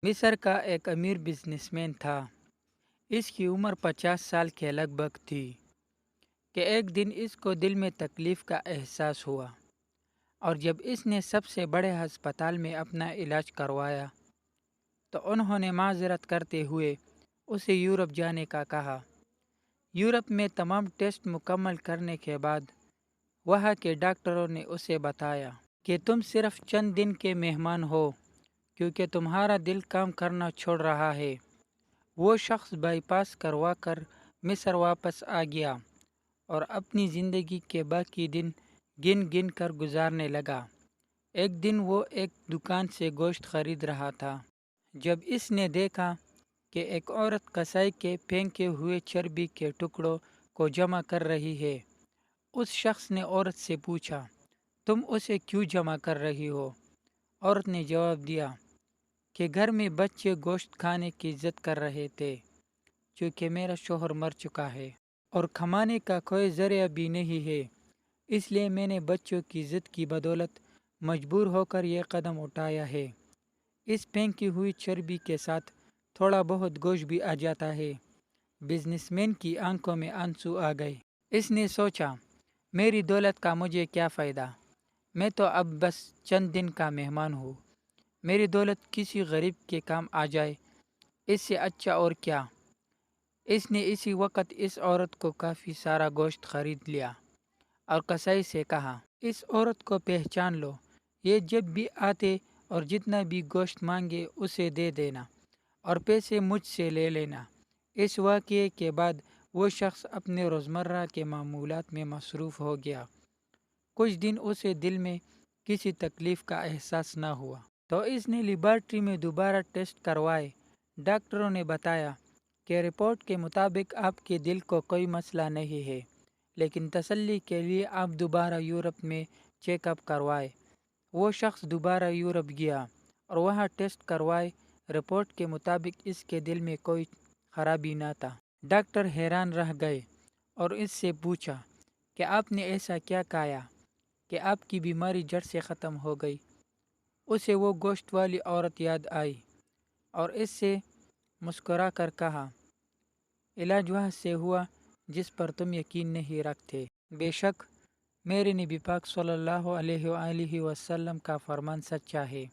مصر کا ایک امیر بزنس مین تھا۔ اس کی عمر 50 سال کے لگ بھگ تھی کہ ایک دن اس کو دل میں تکلیف کا احساس ہوا، اور جب اس نے سب سے بڑے ہسپتال میں اپنا علاج کروایا تو انہوں نے معذرت کرتے ہوئے اسے یورپ جانے کا کہا۔ یورپ میں تمام ٹیسٹ مکمل کرنے کے بعد وہاں کے ڈاکٹروں نے اسے بتایا کہ تم صرف چند دن کے مہمان ہو، کیونکہ تمہارا دل کام کرنا چھوڑ رہا ہے۔ وہ شخص بائی پاس کروا کر مصر واپس آ گیا اور اپنی زندگی کے باقی دن گن گن کر گزارنے لگا۔ ایک دن وہ ایک دکان سے گوشت خرید رہا تھا جب اس نے دیکھا کہ ایک عورت کسائی کے پھینکے ہوئے چربی کے ٹکڑوں کو جمع کر رہی ہے۔ اس شخص نے عورت سے پوچھا، تم اسے کیوں جمع کر رہی ہو؟ عورت نے جواب دیا کہ گھر میں بچے گوشت کھانے کی ضد کر رہے تھے، چونکہ میرا شوہر مر چکا ہے اور کمانے کا کوئی ذریعہ بھی نہیں ہے، اس لیے میں نے بچوں کی ضد کی بدولت مجبور ہو کر یہ قدم اٹھایا ہے۔ اس پھینکی ہوئی چربی کے ساتھ تھوڑا بہت گوشت بھی آ جاتا ہے۔ بزنس مین کی آنکھوں میں آنسو آ گئے۔ اس نے سوچا، میری دولت کا مجھے کیا فائدہ؟ میں تو اب بس چند دن کا مہمان ہوں۔ میری دولت کسی غریب کے کام آ جائے، اس سے اچھا اور کیا؟ اس نے اسی وقت اس عورت کو کافی سارا گوشت خرید لیا اور کسائی سے کہا، اس عورت کو پہچان لو، یہ جب بھی آتے اور جتنا بھی گوشت مانگے اسے دے دینا اور پیسے مجھ سے لے لینا۔ اس واقعے کے بعد وہ شخص اپنے روزمرہ کے معمولات میں مصروف ہو گیا۔ کچھ دن اسے دل میں کسی تکلیف کا احساس نہ ہوا، تو اس نے لیبارٹری میں دوبارہ ٹیسٹ کروائے۔ ڈاکٹروں نے بتایا کہ رپورٹ کے مطابق آپ کے دل کو کوئی مسئلہ نہیں ہے، لیکن تسلی کے لیے آپ دوبارہ یورپ میں چیک اپ کروائے۔ وہ شخص دوبارہ یورپ گیا اور وہاں ٹیسٹ کروائے۔ رپورٹ کے مطابق اس کے دل میں کوئی خرابی نہ تھا۔ ڈاکٹر حیران رہ گئے اور اس سے پوچھا کہ آپ نے ایسا کیا کھایا کہ آپ کی بیماری جڑ سے ختم ہو گئی؟ اسے وہ گوشت والی عورت یاد آئی اور اس سے مسکرا کر کہا، علاج وہاں سے ہوا جس پر تم یقین نہیں رکھتے۔ بے شک میرے نبی پاک صلی اللہ علیہ وآلہ وسلم کا فرمان سچا ہے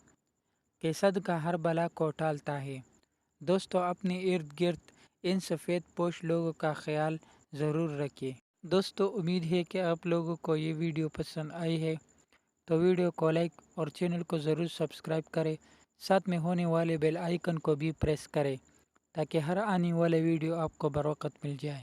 کہ صدقہ ہر بلا کو ٹالتا ہے۔ دوستو، اپنے ارد گرد ان سفید پوش لوگوں کا خیال ضرور رکھیے۔ دوستو، امید ہے کہ آپ لوگوں کو یہ ویڈیو پسند آئی ہے، تو ویڈیو کو لائک اور چینل کو ضرور سبسکرائب کریں، ساتھ میں ہونے والے بیل آئیکن کو بھی پریس کریں تاکہ ہر آنے والے ویڈیو آپ کو بروقت مل جائے۔